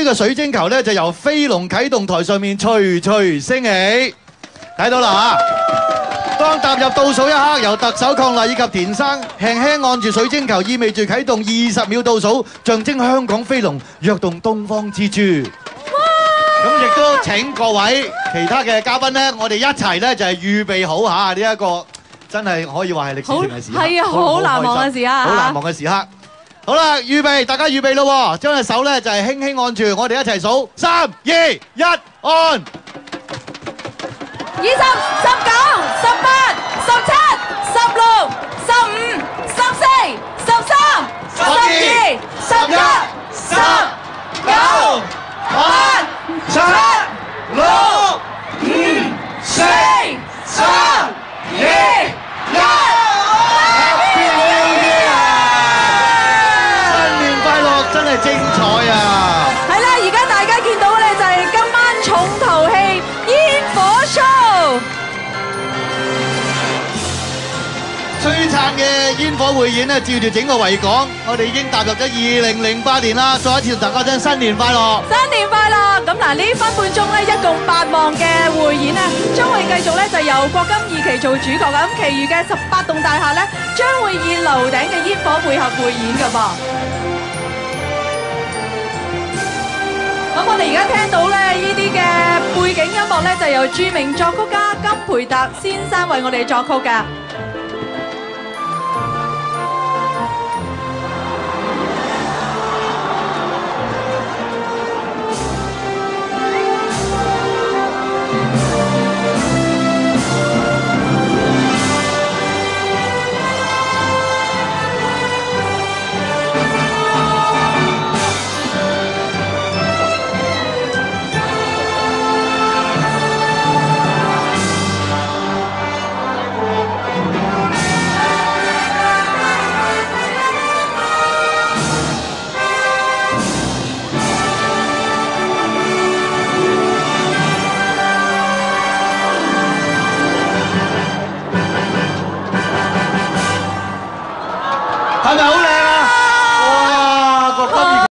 個水晶球咧就由飛龍啟動台上面徐徐升起，睇到啦嚇。當踏入倒數一刻，由特首伉儷以及田生輕輕按住水晶球，意味住啟動20秒倒數，象徵香港飛龍躍動東方之珠。咁亦都請各位其他嘅嘉賓咧，我哋一齊咧就係預備好嚇呢一個真係可以話係歷史性嘅時刻，係啊，好難忘嘅時刻，好難忘嘅時刻。好啦，預備，大家預備咯，將隻手咧就係輕輕按住，我哋一齊數3、2、1，按。20、19、18、17、16、15、14、13、12、11、10、9、8、7、6、5、4、3、2、1。新年快樂，真係精彩啊！係啦，而家大家見到咧就係今晚重頭戲煙火 show。璀璨嘅煙火匯演咧，照住整個維港，我哋已經踏入咗2008年啦！再一次同大家講新年快樂！新年快樂！咁嗱，呢分半鐘咧，一共8幕嘅匯演咧，將會繼續咧就由郭金二期做主角㗎。咁，其餘嘅18棟大廈咧，將會以樓頂嘅煙火配合匯演㗎噃。咁我哋而家聽到咧呢啲嘅背景音樂咧，就由著名作曲家金培達先生為我哋作曲㗎。